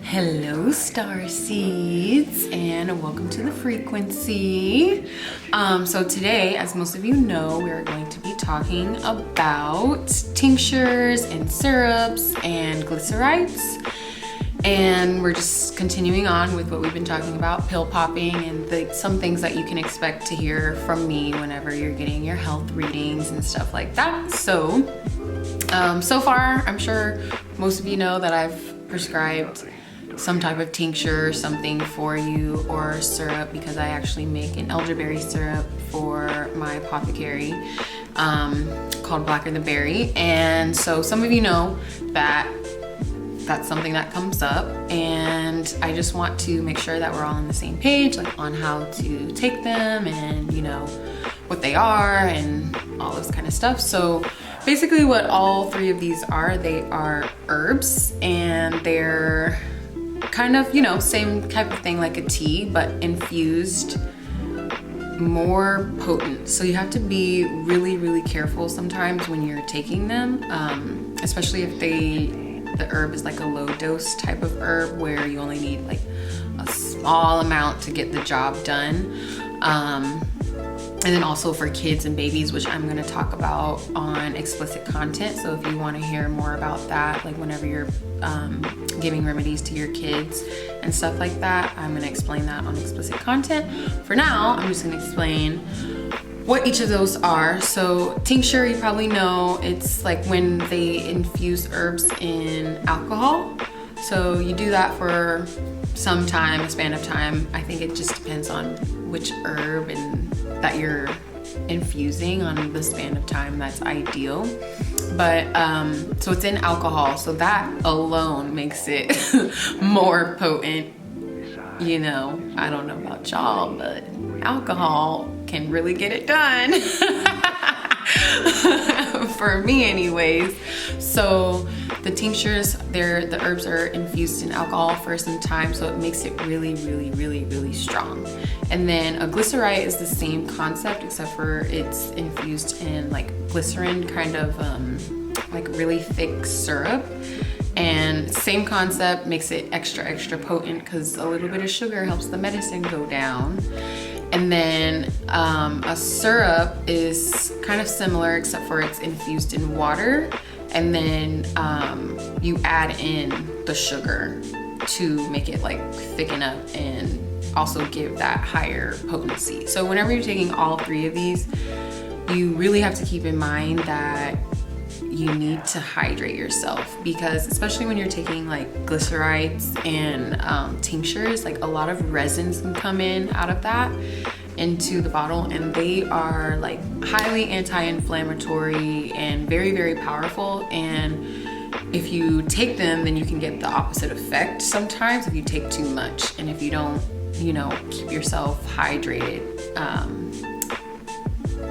Hello star seeds and welcome to the frequency. So today, as most of you know, we are going to be talking about tinctures and syrups and glycerites, and we're just continuing on with what we've been talking about, pill popping, and some things that you can expect to hear from me whenever you're getting your health readings and stuff like that. So far, I'm sure most of you know that I've prescribed some type of tincture, something for you, or syrup, because I actually make an elderberry syrup for my apothecary called Blacker the Berry. And so some of you know that that's something that comes up, and I just want to make sure that we're all on the same page, like on how to take them and you know what they are and all this kind of stuff. So basically what all three of these are, they are herbs, and they're kind of, you know, same type of thing like a tea, but infused, more potent. So you have to be really careful sometimes when you're taking them, especially if the herb is like a low dose type of herb where you only need like a small amount to get the job done. And then also for kids and babies, which I'm going to talk about on explicit content. So if you want to hear more about that, like whenever you're giving remedies to your kids and stuff like that, I'm going to explain that on explicit content. For now, I'm just going to explain what each of those are. So tincture, you probably know, it's like when they infuse herbs in alcohol. So you do that for some time, a span of time. I think it just depends on which herb and that you're infusing on the span of time that's ideal. But so it's in alcohol, so that alone makes it more potent. You know, I don't know about y'all, but alcohol can really get it done. For me anyways. So the tinctures, the herbs are infused in alcohol for some time, so it makes it really strong. And then a glycerite is the same concept, except for it's infused in like glycerin, kind of like really thick syrup. And same concept, makes it extra potent because a little bit of sugar helps the medicine go down. And then a syrup is kind of similar, except for it's infused in water, and then you add in the sugar to make it like thicken up and also give that higher potency. So whenever you're taking all three of these, you really have to keep in mind that you need to hydrate yourself, because especially when you're taking like glycerites and tinctures, like a lot of resins can come in out of that into the bottle, and they are like highly anti-inflammatory and very powerful. And if you take them, then you can get the opposite effect sometimes if you take too much, and if you don't, you know, keep yourself hydrated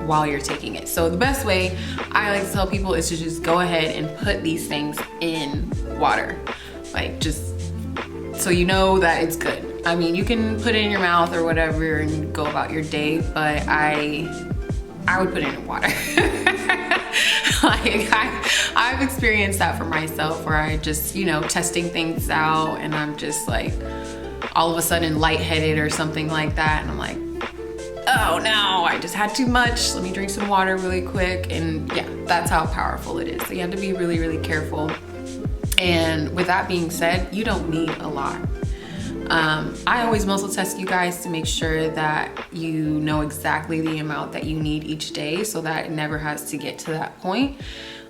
while you're taking it. So the best way I like to tell people is to just go ahead and put these things in water, like just so you know that it's good. I mean, you can put it in your mouth or whatever and go about your day, but I would put it in water. Like I've experienced that for myself, where I just, you know, testing things out, and I'm just like all of a sudden lightheaded or something like that, and I'm like, oh no, I just had too much. Let me drink some water really quick. And yeah, that's how powerful it is. So you have to be really careful. And with that being said, you don't need a lot. I always muscle test you guys to make sure that you know exactly the amount that you need each day, so that it never has to get to that point.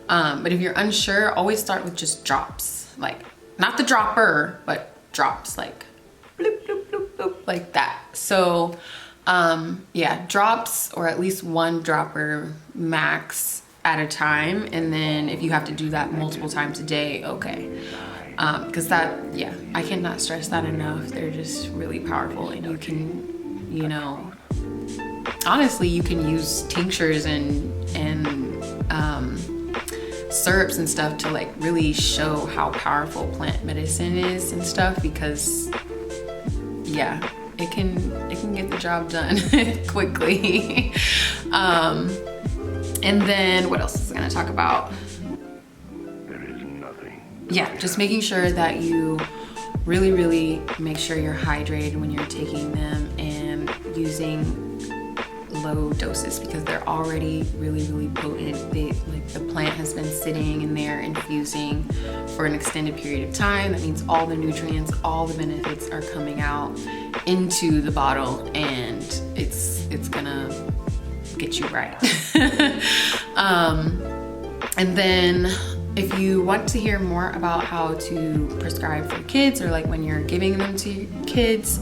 But if you're unsure, always start with just drops, like not the dropper, but drops, like bloop, bloop, bloop, bloop, like that. So yeah, drops, or at least one dropper max at a time. And then if you have to do that multiple times a day, okay. Because that, yeah, I cannot stress that enough. They're just really powerful, and you can, you know, honestly, you can use tinctures and syrups and stuff to like really show how powerful plant medicine is and stuff, because yeah, it can get the job done quickly. And then what else is I gonna talk about? There is nothing yeah, just making sure that you really make sure you're hydrated when you're taking them and using low doses, because they're already really potent. Like the plant has been sitting in there infusing for an extended period of time. That means all the nutrients, all the benefits are coming out into the bottle, and it's gonna get you right. And then if you want to hear more about how to prescribe for kids, or like when you're giving them to your kids,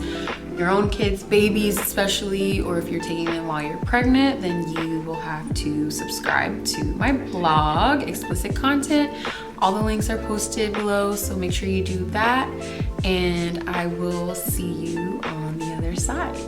your own kids, babies especially, or if you're taking them while you're pregnant, then you will have to subscribe to my blog, Explicit Content. All the links are posted below, so make sure you do that, and I will see you on the other side.